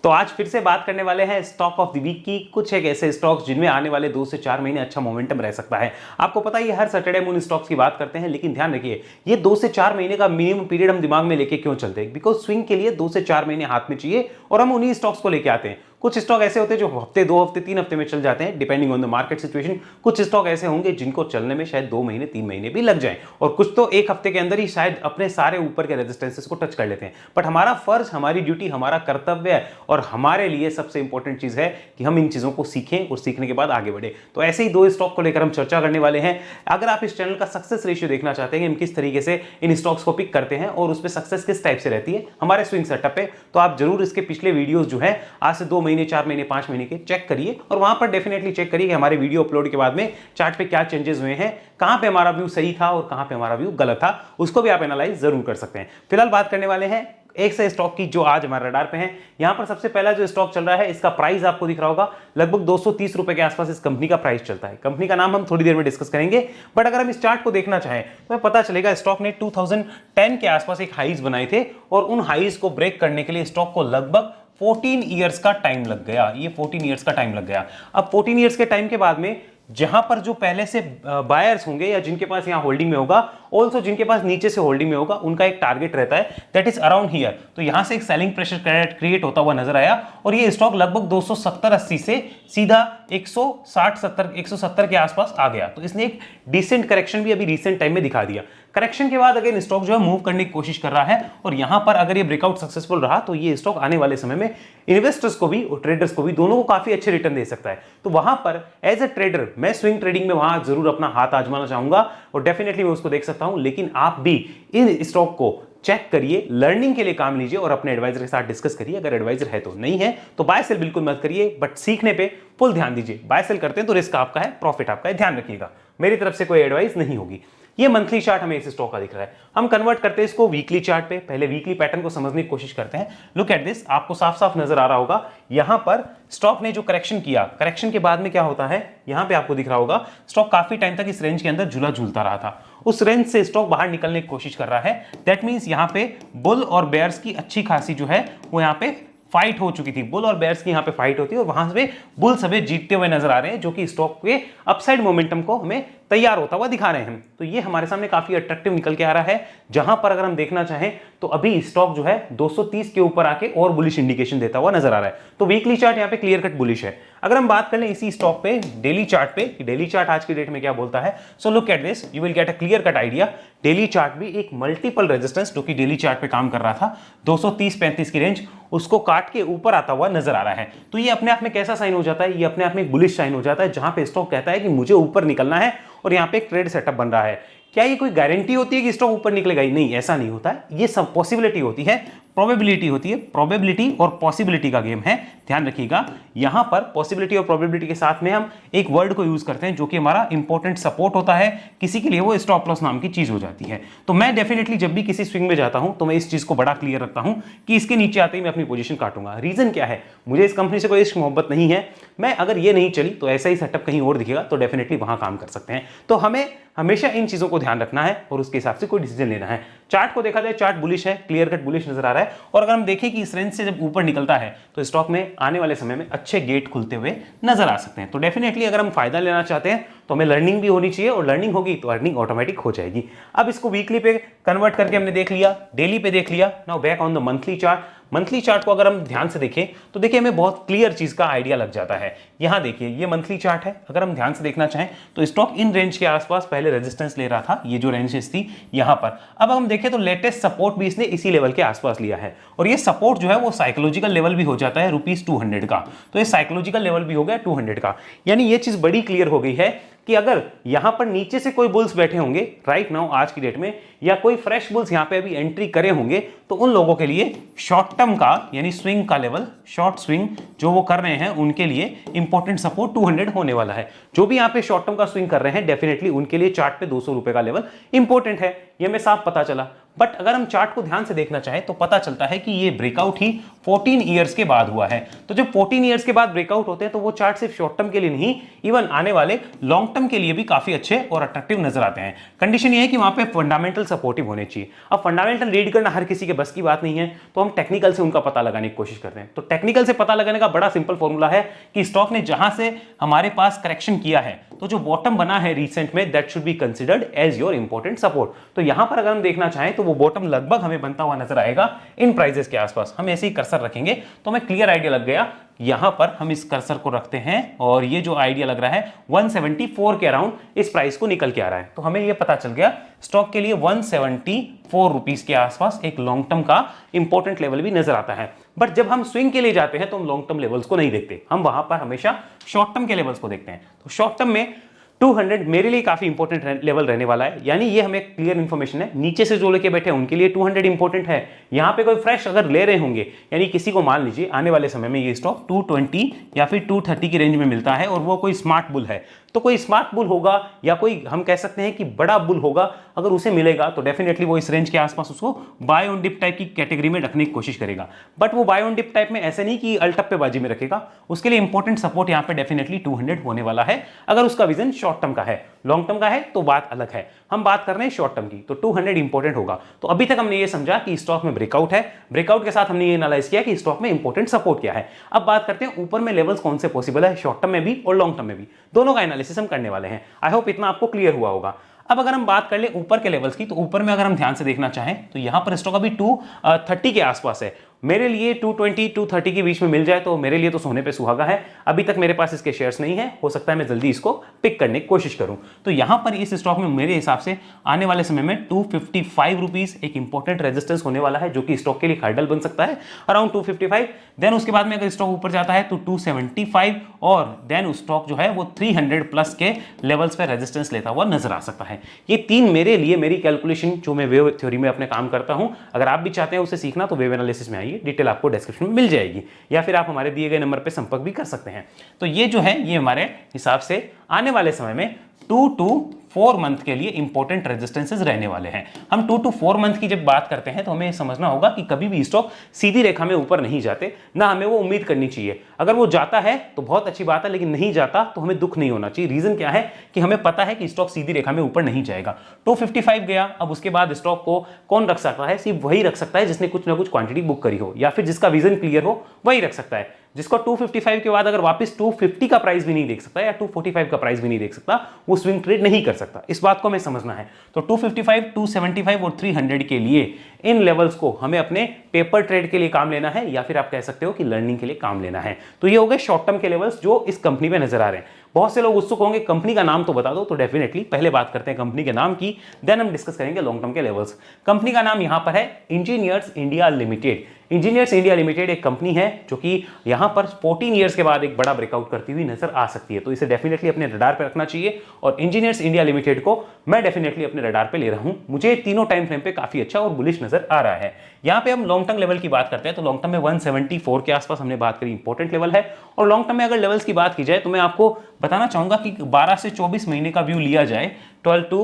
तो आज फिर से बात करने वाले हैं स्टॉक ऑफ द वीक की, कुछ एक ऐसे स्टॉक्स जिनमें आने वाले 2 से 4 महीने अच्छा मोमेंटम रह सकता है। आपको पता है ये हर सैटरडे हम उन स्टॉक्स की बात करते हैं, लेकिन ध्यान रखिए ये 2 से 4 महीने का मिनिमम पीरियड हम दिमाग में लेके क्यों चलते हैं, बिकॉज स्विंग के लिए 2 से 4 महीने हाथ में चाहिए और हम उन्हीं स्टॉक्स को लेके आते हैं। कुछ स्टॉक ऐसे होते हैं जो हफ्ते, 2 हफ्ते, 3 हफ्ते में चल जाते हैं depending on the market situation. कुछ स्टॉक ऐसे होंगे जिनको चलने में शायद 2 महीने 3 महीने भी लग जाए और कुछ तो 1 हफ्ते के अंदर ही शायद अपने सारे ऊपर के रेजिस्टेंसेस को टच कर लेते हैं। बट हमारा फर्ज, हमारी ड्यूटी, हमारा कर्तव्य है और हमारे लिए सबसे इंपॉर्टेंट चीज है कि हम इन चीजों को सीखें और सीखने के बाद आगे बढ़े। तो ऐसे ही 2 स्टॉक को लेकर हम चर्चा करने वाले हैं। अगर आप इस चैनल का सक्सेस रेशियो देखना चाहते हैं कि हम किस तरीके से इन स्टॉक्स को पिक करते हैं और उसमें सक्सेस किस टाइप से रहती है हमारे स्विंग सेटअप पे, तो आप जरूर इसके पिछले वीडियोस जो है आज से 2 महीने, 4 महीने, 5 महीने के चेक करिए और वहां पर डेफिनेटली चेक करिए कि हमारे वीडियो अपलोड के बाद में चार्ट पे क्या चेंजेस हुए हैं, कहां पे हमारा व्यू सही था और कहां पे हमारा व्यू गलत था, उसको भी आप एनालाइज जरूर कर सकते हैं। फिलहाल बात करने वाले हैं एक से स्टॉक की जो आज हमारे रडार पे है। यहां पर सबसे पहला जो स्टॉक चल रहा है इसका प्राइस आपको दिख रहा होगा, लगभग 230 रुपए के आसपास इस कंपनी का प्राइस चलता है। कंपनी का नाम हम थोड़ी देर में डिस्कस करेंगे, बट अगर हम इस चार्ट को देखना चाहें तो पता चलेगा स्टॉक ने 2010 के आसपास एक हाईज बनाए थे और उन हाईज को ब्रेक करने के लिए स्टॉक को लगभग 14 ईयर्स का टाइम लग गया। ये 14 ईयर्स का टाइम लग गया। अब 14 ईयर्स के टाइम के बाद में जहां पर जो पहले से बायर्स होंगे या जिनके पास यहां होल्डिंग में होगा, ऑल्सो जिनके पास नीचे से होल्डिंग में होगा, उनका एक टारगेट रहता है दैट इज अराउंड हियर। तो यहां से एक सेलिंग प्रेशर क्रिएट होता हुआ नजर आया और ये स्टॉक लगभग 270-80 से सीधा 160-170 के आसपास आ गया। तो इसने एक डिसेंट करेक्शन भी अभी रिसेंट टाइम में दिखा दिया। करेक्शन के बाद अगर स्टॉक जो है मूव करने की कोशिश कर रहा है और यहां पर अगर ये ब्रेकआउट सक्सेसफुल रहा तो ये स्टॉक आने वाले समय में इन्वेस्टर्स को भी और ट्रेडर्स को भी, दोनों को काफी अच्छे रिटर्न दे सकता है। तो वहां पर एज ए ट्रेडर मैं स्विंग ट्रेडिंग में वहां जरूर अपना हाथ आजमाना चाहूंगा और डेफिनेटली मैं उसको देख सकता हूं, लेकिन आप भी इन स्टॉक को चेक करिए, लर्निंग के लिए काम लीजिए और अपने एडवाइजर के साथ डिस्कस करिए। अगर एडवाइजर है तो, नहीं है तो बाय सेल बिल्कुल मत करिए, बट सीखने पे फुल ध्यान दीजिए। बाय सेल करते हैं तो रिस्क आपका है, प्रॉफिट आपका है, ध्यान रखिएगा। मेरी तरफ से कोई एडवाइस नहीं होगी। ये मंथली चार्ट हमें इस स्टॉक का दिख रहा है। हम कन्वर्ट करते हैं इसको वीकली चार्ट पे। पहले वीकली पैटर्न को समझने की कोशिश करते हैं। लुक एट दिस, आपको साफ साफ नजर आ रहा होगा यहां पर स्टॉक ने जो करेक्शन किया, करेक्शन के बाद में क्या होता है, यहां पे आपको दिख रहा होगा स्टॉक काफी टाइम तक इस रेंज के अंदर झूला झूलता रहा था। उस रेंज से स्टॉक बाहर निकलने की कोशिश कर रहा है। दैट मींस यहां पे बुल और बेयर्स की अच्छी खासी जो है वो यहां पे फाइट हो चुकी थी। बुल और बेयर्स की यहां पे फाइट होती है और वहां से बुल्स हमें जीतते हुए नजर आ रहे हैं, जो कि स्टॉक के अपसाइड मोमेंटम को हमें तैयार होता हुआ दिखा रहे हैं। तो ये हमारे सामने काफी अट्रैक्टिव निकल के आ रहा है, जहां पर अगर हम देखना चाहें तो अभी स्टॉक जो है 230 के ऊपर आके और बुलिश इंडिकेशन देता हुआ नजर आ रहा है। तो वीकली चार्ट यहां पे क्लियर कट बुलिश है। अगर हम बात कर लें इसी स्टॉक पे डेली चार्ट पे, डेली चार्ट आज की डेट में क्या बोलता है, so look at this, you will get a clear cut idea. Daily chart भी एक मल्टीपल रेजिस्टेंस जो कि डेली चार्ट पे काम कर रहा था, 230-35 की रेंज, उसको काट के ऊपर आता हुआ नजर आ रहा है। तो ये अपने आप में कैसा साइन हो जाता है, ये अपने आप में एक बुलिश साइन हो जाता है, जहां पे स्टॉक कहता है कि मुझे ऊपर निकलना है और यहां पे एक ट्रेड सेटअप बन रहा है। क्या ये कोई गारंटी होती है कि स्टॉक ऊपर निकलेगा ही? नहीं, ऐसा नहीं होता है। ये सब पॉसिबिलिटी होती है, प्रोबेबिलिटी होती है। प्रोबेबिलिटी और पॉसिबिलिटी का गेम है, ध्यान रखिएगा। यहां पर पॉसिबिलिटी और प्रोबेबिलिटी के साथ में हम एक वर्ड को यूज करते हैं जो कि हमारा इंपॉर्टेंट सपोर्ट होता है, किसी के लिए वो स्टॉप लॉस नाम की चीज हो जाती है। तो मैं डेफिनेटली जब भी किसी स्विंग में जाता हूं तो मैं इस चीज को बड़ा क्लियर रखता हूं कि इसके नीचे आते ही मैं अपनी पोजीशन काटूंगा। रीजन क्या है, मुझे इस कंपनी से कोई इश्क मोहब्बत नहीं है। मैं अगर ये नहीं चली तो ऐसा ही सेटअप कहीं और दिखेगा तो डेफिनेटली वहां काम कर सकते हैं। तो हमें हमेशा इन चीजों को ध्यान रखना है और उसके हिसाब से कोई डिसीजन लेना है। चार्ट को देखा जाए, चार्ट बुलिश है, क्लियर कट बुलिश नजर आ रहा है। और अगर हम देखें कि इस रेंज से जब ऊपर निकलता है तो स्टॉक में आने वाले समय में अच्छे गेट खुलते हुए नजर आ सकते हैं। तो डेफिनेटली अगर हम फायदा लेना चाहते हैं तो हमें लर्निंग भी होनी चाहिए और लर्निंग होगी तो अर्निंग ऑटोमेटिक हो जाएगी। अब इसको वीकली पे कन्वर्ट करके हमने देख लिया, डेली पे देख लिया। Now back on the monthly chart. Monthly chart को अगर हम ध्यान से देखें तो देखिए हमें बहुत क्लियर चीज का आइडिया लग जाता है। यहां देखिए ये मंथली चार्ट है। अगर हम ध्यान से देखना चाहें तो स्टॉक इन रेंज के आसपास पहले रेजिस्टेंस ले रहा था, ये जो रेंजेस थी यहां पर। अब हम देखें तो लेटेस्ट सपोर्ट भी इसने इसी लेवल के आसपास लिया है और ये सपोर्ट जो है वो साइकोलॉजिकल लेवल भी हो जाता है ₹200 का। तो ये साइकोलॉजिकल लेवल भी हो गया 200 का। यानी ये चीज बड़ी क्लियर हो गई है कि अगर यहां पर नीचे से कोई बुल्स बैठे होंगे राइट नाउ आज की डेट में, या कोई फ्रेश बुल्स यहां पे अभी एंट्री करे होंगे, तो उन लोगों के लिए शॉर्ट टर्म का यानी स्विंग का लेवल, शॉर्ट स्विंग जो वो कर रहे हैं उनके लिए इंपॉर्टेंट सपोर्ट 200 होने वाला है। जो भी यहां पे शॉर्ट टर्म का स्विंग कर रहे हैं डेफिनेटली उनके लिए चार्ट पे ₹200 का लेवल इंपॉर्टेंट है। ये हमें साफ पता चला। बट अगर हम चार्ट को ध्यान से देखना चाहें तो पता चलता है कि ये ब्रेकआउट ही 14 ईयर्स के बाद हुआ है। तो जब 14 ईयर्स के बाद ब्रेकआउट होते हैं तो वो चार्ट सिर्फ शॉर्ट टर्म के लिए नहीं, इवन आने वाले लॉन्ग टर्म के लिए भी काफी अच्छे और अट्रैक्टिव नजर आते हैं। कंडीशन ये है कि वहां पे फंडामेंटल सपोर्टिव होने चाहिए। अब फंडामेंटल रीड करना हर किसी के बस की बात नहीं है, तो हम टेक्निकल से उनका पता लगाने की कोशिश करते हैं। तो टेक्निकल से पता लगाने का बड़ा सिंपल फॉर्मूला है कि स्टॉक ने जहां से हमारे पास करेक्शन किया है तो जो बॉटम बना है रिसेंट में, that should be considered as your important support. तो यहां पर अगर हम देखना चाहें तो वो बॉटम लगभग हमें बनता हुआ नजर आएगा इन प्राइजेस के आसपास। हम ऐसे ही कर्सर रखेंगे तो हमें क्लियर आइडिया लग गया। यहां पर हम इस कर्सर को रखते हैं और ये जो आइडिया लग रहा है 174 के अराउंड इस प्राइस को निकल के आ रहा है। तो हमें ये पता चल गया स्टॉक के लिए 174 रुपीस के आसपास एक लॉन्ग टर्म का इंपॉर्टेंट लेवल भी नजर आता है। बट जब हम स्विंग के लिए जाते हैं तो हम लॉन्ग टर्म लेवल्स को नहीं देखते, हम वहां पर हमेशा शॉर्ट टर्म के लेवल्स को देखते हैं। तो शॉर्ट टर्म में 200 मेरे लिए काफी इंपॉर्टेंट लेवल रहने वाला है, यानी ये हमें क्लियर इंफॉर्मेशन है। नीचे से जो लेके बैठे हैं उनके लिए 200 इंपॉर्टेंट है। यहां पे कोई फ्रेश अगर ले रहे होंगे, यानी किसी को मान लीजिए आने वाले समय में ये स्टॉक 220 या फिर 230 की रेंज में मिलता है और वो कोई स्मार्ट बुल है, तो कोई स्मार्ट बुल होगा या कोई हम कह सकते हैं कि बड़ा बुल होगा, अगर उसे मिलेगा तो डेफिनेटली वो इस रेंज के आसपास उसको बाय ऑन डिप टाइप की कैटेगरी में रखने की कोशिश करेगा। बट वो बाय ऑन डिप टाइप में ऐसे नहीं कि अल्टप्पेबाजी में रखेगा, उसके लिए इंपॉर्टेंट सपोर्ट यहां पे डेफिनेटली 200 होने वाला है अगर उसका विजन शॉर्ट टर्म का है। लॉन्ग टर्म का है तो बात अलग है, हम बात कर रहे हैं शॉर्ट टर्म की, तो 200 इंपॉर्टेंट होगा। तो अभी तक हमने ये समझा कि स्टॉक में ब्रेकआउट है, ब्रेकआउट के साथ हमने ये एनालाइज किया कि स्टॉक में इंपॉर्टेंट सपोर्ट क्या है। अब बात करते हैं ऊपर में लेवल्स कौन से पॉसिबल है, शॉर्ट टर्म में भी और लॉन्ग टर्म में भी, दोनों का एनालिसिस हम करने वाले हैं। आई होप इतना आपको क्लियर हुआ होगा। अब अगर हम बात कर ले ऊपर के लेवल्स की, तो ऊपर में अगर हम ध्यान से देखना चाहें तो यहां पर स्टॉक अभी 230 के आसपास है। मेरे लिए 220 230 के बीच में मिल जाए तो मेरे लिए तो सोने पे सुहागा है। अभी तक मेरे पास इसके शेयर्स नहीं है, हो सकता है मैं जल्दी इसको पिक करने की कोशिश करूं। तो यहां पर इस स्टॉक में मेरे हिसाब से आने वाले समय में 255 रुपीस एक इंपॉर्टेंट रेजिस्टेंस होने वाला है, जो कि स्टॉक के लिए हर्डल बन सकता है अराउंड 255। देन उसके बाद में अगर स्टॉक ऊपर जाता है तो 275 और देन स्टॉक जो है वो 300 प्लस के लेवल्स पे रेजिस्टेंस लेता हुआ नजर आ सकता है। ये तीन मेरे लिए मेरी कैलकुलेशन जो मैं वेव थ्योरी में अपने काम करता हूं, अगर आप भी चाहते हैं उसे सीखना तो वेव एनालिसिस में आइए, डिटेल आपको डिस्क्रिप्शन में मिल जाएगी, या फिर आप हमारे दिए गए नंबर पे संपर्क भी कर सकते हैं। तो ये जो है ये हमारे हिसाब से आने वाले समय में 2 to 4 मंथ के लिए इंपॉर्टेंट रेजिस्टेंसेस रहने वाले हैं। हम 2 to 4 मंथ की जब बात करते हैं तो हमें समझना होगा कि कभी भी स्टॉक सीधी रेखा में ऊपर नहीं जाते, ना हमें वो उम्मीद करनी चाहिए। अगर वो जाता है तो बहुत अच्छी बात है, लेकिन नहीं जाता तो हमें दुख नहीं होना चाहिए। रीजन क्या है कि हमें पता है कि स्टॉक सीधी रेखा में ऊपर नहीं जाएगा। 255 गया, अब उसके बाद स्टॉक को कौन रख सकता है? सिर्फ वही रख सकता है जिसने कुछ ना कुछ क्वांटिटी बुक करी हो, या फिर जिसका विजन क्लियर हो, वही रख सकता है। जिसको 255 के बाद अगर वापस 250 का प्राइस भी नहीं देख सकता या 245 का प्राइस भी नहीं देख सकता, वो स्विंग ट्रेड नहीं कर सकता। इस बात को हमें समझना है। तो 255, 275 और 300 के लिए इन लेवल्स को हमें अपने पेपर ट्रेड के लिए काम लेना है, या फिर आप कह सकते हो कि लर्निंग के लिए काम लेना है। तो ये हो गए शॉर्ट टर्म के लेवल्स जो इस कंपनी पे नजर आ रहे हैं। बहुत से लोग उत्सुक होंगे कंपनी का नाम तो बता दो, तो डेफिनेटली पहले बात करते हैं कंपनी के नाम की, देन हम डिस्कस करेंगे लॉन्ग टर्म के लेवल्स। कंपनी का नाम यहां पर है engineers India limited. Engineers India limited एक कंपनी है जो कि यहां पर 14 ईयर्स के बाद एक बड़ा ब्रेकआउट करती हुई नजर आ सकती है, तो इसे डेफिनेटली अपने रडार पे रखना चाहिए। और इंजीनियर्स इंडिया लिमिटेड को मैं डेफिनेटली अपने रडार पे ले रहा हूं, मुझे तीनों टाइम फ्रेम पे काफी अच्छा और बुलिश नजर आ रहा है। यहां पे हम लॉन्ग टर्म लेवल की बात करते हैं तो लॉन्ग टर्म में 174 के आसपास हमने बात करी, इंपॉर्टेंट लेवल है। और लॉन्ग टर्म में अगर लेवल्स की बात की जाए तो मैं आपको बताना चाहूंगा कि 12 से 24 महीने का व्यू लिया जाए, 12 to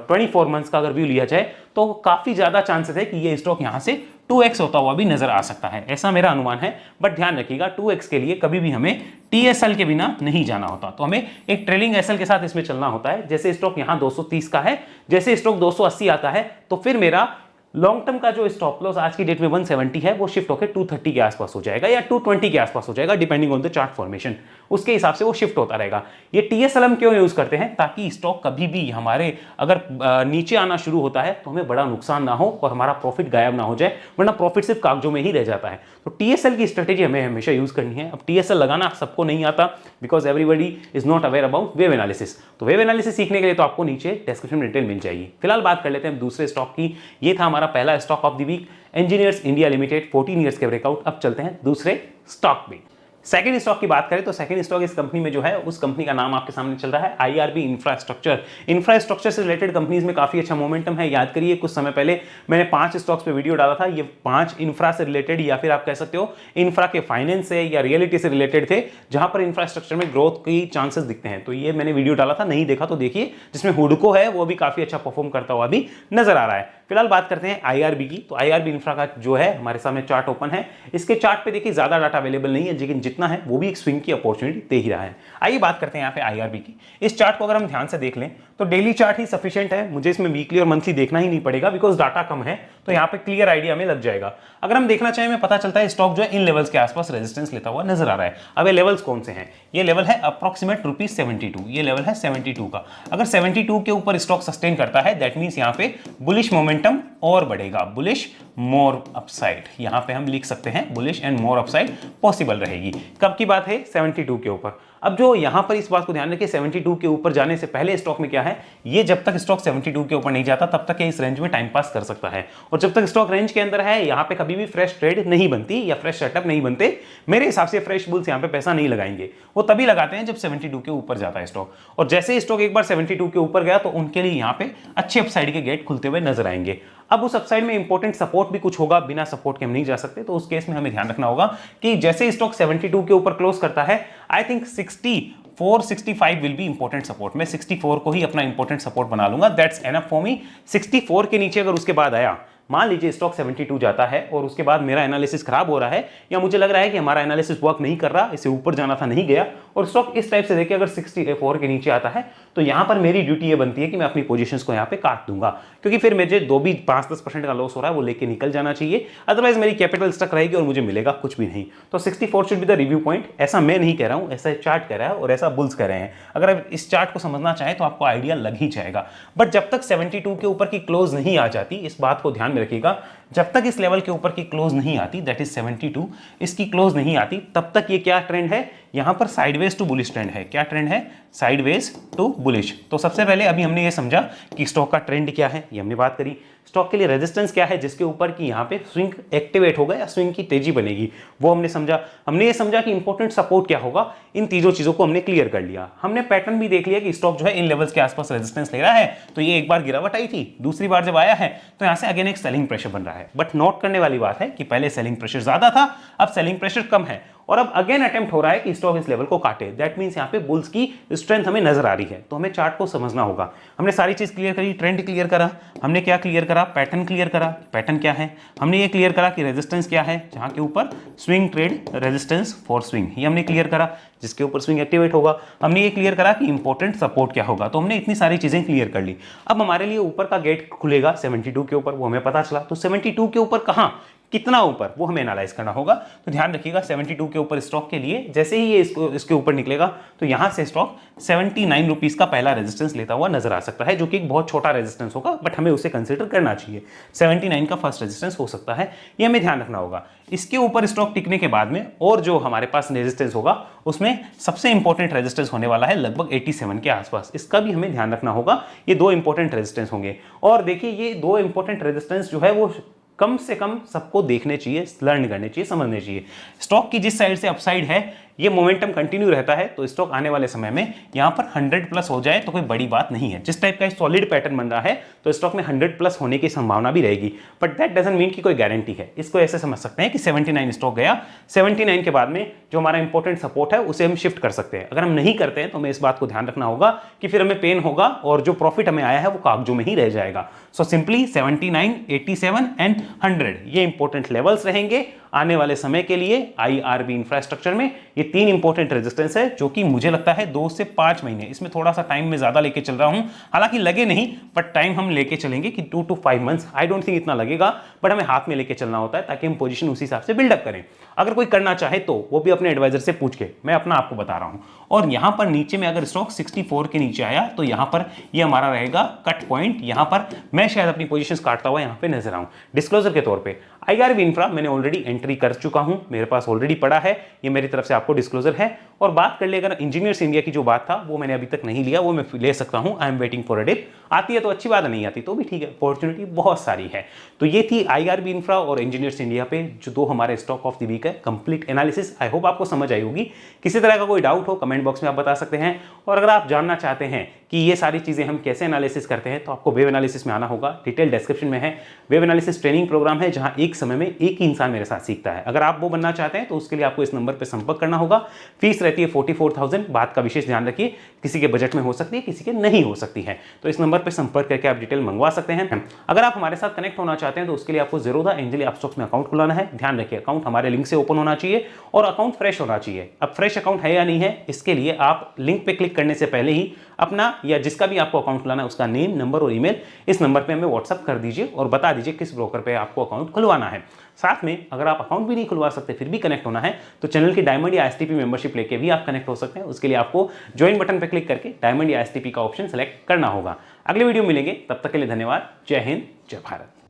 24 मंथ्स का अगर व्यू लिया जाए तो काफी ज्यादा चांसेस है कि ये स्टॉक यहां से 2x होता हुआ भी नजर आ सकता है, ऐसा मेरा अनुमान है। बट ध्यान रखिएगा 2x के लिए कभी भी हमें TSL के बिना नहीं जाना होता, तो हमें एक ट्रेलिंग SL के साथ इसमें चलना होता है। जैसे स्टॉक यहां 230 का है, जैसे स्टॉक 280 आता है तो फिर मेरा लॉन्ग टर्म का जो स्टॉप लॉस आज की डेट में 170 है वो शिफ्ट होकर 230 के आसपास हो जाएगा या 220 के आसपास हो जाएगा, depending on the chart formation. उसके हिसाब से वो शिफ्ट होता रहेगा। ये TSL हम क्यों यूज करते हैं? ताकि स्टॉक कभी भी हमारे अगर नीचे आना शुरू होता है तो हमें बड़ा नुकसान ना हो और हमारा प्रॉफिट गायब ना हो जाए, वरना प्रॉफिट सिर्फ कागजों में ही रह जाता है। तो TSL की स्ट्रेटेजी हमें हमेशा यूज करनी है। अब TSL लगाना सबको नहीं आता, because everybody is not aware about wave analysis. तो वेव एनालिसिस सीखने के लिए तो आपको नीचे डिस्क्रिप्शन में डिटेल मिल जाएगी। फिलहाल बात कर लेते हैं दूसरे स्टॉक की। ये था हमारा पहला stock of the week, engineers India limited, 14 years के ब्रेकआउट। अब चलते हैं दूसरे स्टॉक में। सेकंड स्टॉक की बात करें तो सेकंड स्टॉक इस कंपनी में जो है उस कंपनी का नाम आपके सामने चल रहा है आईआरबी इंफ्रास्ट्रक्चर। इंफ्रास्ट्रक्चर से रिलेटेड कंपनीज में काफी अच्छा मोमेंटम है। याद करिए कुछ समय पहले मैंने 5 स्टॉक्स पे वीडियो डाला था, ये 5 इंफ्रा से रिलेटेड या फिर आप कह सकते हो इंफ्रा के फाइनेंस से या रियलिटी से रिलेटेड थे, जहां पर इंफ्रास्ट्रक्चर में ग्रोथ की चांसेस दिखते हैं। तो ये मैंने वीडियो डाला था, नहीं देखा तो देखिए, जिसमें हुडको है वो भी काफी अच्छा परफॉर्म करता हुआ भी नजर आ रहा है। फिलहाल बात करते हैं आईआरबी की। तो आईआरबी इंफ्रा का जो है हमारे सामने चार्ट ओपन है। इसके चार्ट पे देखिए ज्यादा डाटा अवेलेबल नहीं है, लेकिन जितना है वो भी एक स्विंग की अपॉर्चुनिटी दे ही रहा है। आइए बात करते हैं यहाँ पे आईआरबी की। इस चार्ट को अगर हम ध्यान से देख लें तो डेली चार्ट ही सफिशिएंट है, मुझे इसमें वीकली और मंथली देखना ही नहीं पड़ेगा, बिकॉज डाटा कम है तो यहाँ पे क्लियर आइडिया हमें लग जाएगा। अगर हम देखना चाहें, हमें पता चलता है स्टॉक जो है इन लेवल्स के आसपास रेजिस्टेंस लेता हुआ नजर आ रहा है। अब ये लेवल्स कौन से हैं? ये लेवल है अप्रोक्सीमेट ₹72, ये लेवल है 72 का। अगर 72 के ऊपर स्टॉक सस्टेन करता है, दैट मींस यहाँ पे बुलिश मोमेंटम और बढ़ेगा, बुलिश मोर अपसाइड, यहाँ पे हम लिख सकते हैं bullish and more upside possible रहेगी। कब की बात है? 72 के ऊपर। अब जो यहां पर इस बात को ध्यान रखिए, 72 के ऊपर जाने से पहले स्टॉक में क्या है, ये जब तक स्टॉक 72 के ऊपर नहीं जाता तब तक ये इस रेंज में टाइम पास कर सकता है, और जब तक स्टॉक रेंज के अंदर है यहां पे कभी भी फ्रेश ट्रेड नहीं बनती या फ्रेश सेटअप नहीं बनते। मेरे हिसाब से फ्रेश बुल्स यहां पे पैसा नहीं लगाएंगे, वो तभी लगाते हैं जब 72 के ऊपर जाता है स्टॉक, और जैसे स्टॉक एक बार 72 के ऊपर गया तो उनके लिए यहां पे अच्छे अपसाइड के गेट खुलते हुए नजर आएंगे। अब उस अपसाइड में इंपॉर्टेंट सपोर्ट भी कुछ होगा, बिना सपोर्ट के हम नहीं जा सकते, तो उस केस में हमें ध्यान रखना होगा कि जैसे स्टॉक 72 के ऊपर क्लोज करता है, I think 64-65 will be important support. मैं 64 को ही अपना इंपॉर्टेंट सपोर्ट बना लूंगा, दैट्स एनफ फॉर मी। 64 के नीचे अगर उसके बाद आया, मान लीजिए स्टॉक 72 जाता है और उसके बाद मेरा एनालिसिस खराब हो रहा है, या मुझे लग रहा है कि हमारा एनालिसिस वर्क नहीं कर रहा, इसे ऊपर जाना था नहीं गया, और स्टॉक इस टाइप से देखिए अगर 64 के नीचे आता है, तो यहां पर मेरी ड्यूटी ये बनती है कि मैं अपनी पोजीशंस को यहां पे काट दूंगा, क्योंकि फिर मुझे 5-10% का लॉस हो रहा है वो लेके निकल जाना चाहिए, अदरवाइज मेरी कैपिटल स्टक रहेगी और मुझे मिलेगा कुछ भी नहीं। तो 64 should be the review point. ऐसा मैं नहीं कह रहा हूं, ऐसा चार्ट कह रहा है और ऐसा बुल्स कह रहे हैं। अगर आप इस चार्ट को समझना चाहें तो आपको आइडिया लग ही जाएगा। बट जब तक 72 के ऊपर की क्लोज नहीं आ जाती, इस बात को ध्यान में रखिएगा, जब तक इस लेवल के ऊपर की क्लोज नहीं आती, दैट इज 72, इसकी क्लोज नहीं आती, तब तक ये क्या ट्रेंड है, यहां पर साइडवेज टू बुलिश ट्रेंड है। क्या ट्रेंड है? Sideways to bullish. तो सबसे पहले अभी हमने ये समझा कि स्टॉक का ट्रेंड क्या है, ये हमने बात करी। स्टॉक के लिए रेजिस्टेंस क्या है जिसके ऊपर कि यहां पे स्विंग एक्टिवेट होगा या स्विंग की तेजी बनेगी, वो हमने समझा। हमने ये समझा कि इंपॉर्टेंट सपोर्ट क्या होगा, इन तीनों चीजों को हमने क्लियर कर लिया। हमने पैटर्न भी देख लिया कि स्टॉक जो है इन लेवल्स के आसपास रेजिस्टेंस ले रहा है, तो ये एक बार गिरावट आई थी, दूसरी बार जब आया है तो यहां से अगेन एक सेलिंग प्रेशर बन रहा है। बट नोट करने वाली बात है कि पहले सेलिंग प्रेशर ज्यादा था, अब सेलिंग प्रेशर कम है, और अब अगेन अटेम्प्ट हो रहा है कि स्टॉक इस लेवल को काटे। दैट मींस यहां पे बुल्स की स्ट्रेंथ हमें नजर आ रही है, तो हमें चार्ट को समझना होगा। हमने सारी चीज क्लियर करी, ट्रेंड क्लियर करा, हमने क्या क्लियर करा, पैटर्न क्लियर करा, पैटर्न क्या है, हमने ये क्लियर करा कि रेजिस्टेंस क्या है, जहां के ऊपर swing trade resistance for swing, ये हमने क्लियर करा, जिसके ऊपर स्विंग एक्टिवेट होगा। हमने ये क्लियर करा कि इंपॉर्टेंट सपोर्ट क्या होगा। तो हमने इतनी सारी चीजें क्लियर कर ली। अब हमारे लिए ऊपर का गेट खुलेगा 72 के ऊपर, वो हमें पता चला। तो 72 के ऊपर कहां, कितना ऊपर, वो हमें एनालाइज करना होगा। तो ध्यान रखिएगा 72 के ऊपर स्टॉक के लिए जैसे ही ये इसके ऊपर निकलेगा, तो यहां से स्टॉक 79 रुपीज का पहला रेजिस्टेंस लेता हुआ नजर आ सकता है, जो कि एक बहुत छोटा रेजिस्टेंस होगा, बट हमें उसे कंसीडर करना चाहिए। 79 का फर्स्ट रेजिस्टेंस हो सकता है, ये हमें ध्यान रखना होगा। इसके ऊपर स्टॉक टिकने के बाद में और जो हमारे पास रेजिस्टेंस होगा, उसमें सबसे इंपॉर्टेंट रेजिस्टेंस होने वाला है लगभग 87 के आसपास। इसका भी हमें ध्यान रखना होगा। ये 2 इंपॉर्टेंट रेजिस्टेंस होंगे, और देखिए ये 2 इंपॉर्टेंट रेजिस्टेंस जो है वो कम से कम सबको देखने चाहिए, लर्न करने चाहिए, समझने चाहिए। स्टॉक की जिस साइड से अपसाइड है, ये मोमेंटम कंटिन्यू रहता है, तो स्टॉक आने वाले समय में यहां पर 100 प्लस हो जाए तो कोई बड़ी बात नहीं है। जिस टाइप का सॉलिड पैटर्न बन रहा है, तो स्टॉक में 100 प्लस होने की संभावना भी रहेगी, बट दैट डजंट मीन कि कोई गारंटी है। इसको ऐसे समझ सकते हैं कि 79 स्टॉक गया, 79 के बाद में जो हमारा इंपॉर्टेंट सपोर्ट है उसे हम शिफ्ट कर सकते हैं। अगर हम नहीं करते हैं तो हमें इस बात को ध्यान रखना होगा कि फिर हमें पेन होगा और जो प्रॉफिट हमें आया है वो कागजों में ही रह जाएगा। सो सिंपली 79, 87 एंड 100 ये इंपॉर्टेंट लेवल्स रहेंगे आने वाले समय के लिए। आईआरबी इंफ्रास्ट्रक्चर में ये 3 इंपॉर्टेंट रेजिस्टेंस है, जो कि मुझे लगता है 2 से 5 महीने, इसमें थोड़ा सा टाइम में ज्यादा लेके चल रहा हूं, हालांकि लगे नहीं, बट टाइम हम लेके चलेंगे कि 2 to 5 months. I don't think इतना लगेगा, बट हमें हाथ में लेके चलना होता है ताकि हम पोजीशन उसी हिसाब से बिल्डअप करें। अगर कोई करना चाहे तो वो भी अपने एडवाइजर से पूछ के, मैं अपना आपको बता रहा हूं। और यहां पर नीचे में अगर स्टॉक 64 के नीचे आया, तो यहां पर ये हमारा रहेगा कट पॉइंट। यहां पर मैं शायद अपनी पोजीशंस काटता हुआ यहां पे नजर आऊं। डिस्क्लोजर के तौर पे आईआरबी इंफ्रा मैंने ऑलरेडी एंट्री कर चुका हूं, मेरे पास ऑलरेडी पड़ा है, ये मेरी तरफ से आपको डिस्क्लोजर है। और बात कर ले अगर इंजीनियर्स इंडिया की जो बात था वो मैंने अभी तक नहीं लिया, वो मैं ले सकता हूं। I am waiting for a dip. आती है तो अच्छी बात है, नहीं आती तो भी ठीक है, अपॉर्चुनिटी बहुत सारी है। तो ये थी IRB इंफ्रा और इंजीनियर्स इंडिया पे जो दो हमारे स्टॉक ऑफ द वीक है कंप्लीट एनालिसिस। आई होप आपको समझ आई होगी। किसी तरह का कोई डाउट हो कमेंट बॉक्स में आप बता सकते हैं, और अगर आप जानना चाहते हैं कि ये सारी चीजें हम कैसे एनालिसिस करते हैं तो आपको वेब एनालिसिस में आना होगा। डिटेल डिस्क्रिप्शन में है, वेब एनालिसिस ट्रेनिंग प्रोग्राम है जहां एक समय में एक ही इंसान मेरे साथ सीखता है। अगर आप वो बनना चाहते हैं तो उसके लिए आपको इस नंबर पर संपर्क करना होगा। फीस रहती है 44,000। बात का विशेष ध्यान रखिए, किसी के बजट में हो सकती है, किसी के नहीं हो सकती है। तो इस नंबर पर संपर्क करके आप डिटेल मंगवा सकते हैं। अगर आप हमारे साथ कनेक्ट होना चाहते हैं तो उसके लिए आपको ज़ेरोधा एंजल अपस्टॉक्स में अकाउंट खुलाना है। ध्यान रखिए अकाउंट हमारे लिंक से ओपन होना चाहिए और अकाउंट फ्रेश होना चाहिए। अब फ्रेश अकाउंट है या नहीं है, इसके लिए आप लिंक पे क्लिक करने से पहले ही अपना या जिसका भी आपको अकाउंट खुलाना है उसका नेम, नंबर और ईमेल इस नंबर पे हमें व्हाट्सअप कर दीजिए और बता दीजिए किस ब्रोकर पे आपको अकाउंट खुलवाना है। साथ में अगर आप अकाउंट भी नहीं खुलवा सकते फिर भी कनेक्ट होना है तो चैनल की डायमंड या STP मेंबरशिप लेके भी आप कनेक्ट हो सकते हैं। उसके लिए आपको ज्वाइन बटन पर क्लिक करके डायमंड या STP का ऑप्शन सेलेक्ट करना होगा। अगले वीडियो मिलेंगे, तब तक के लिए धन्यवाद। जय हिंद, जय भारत।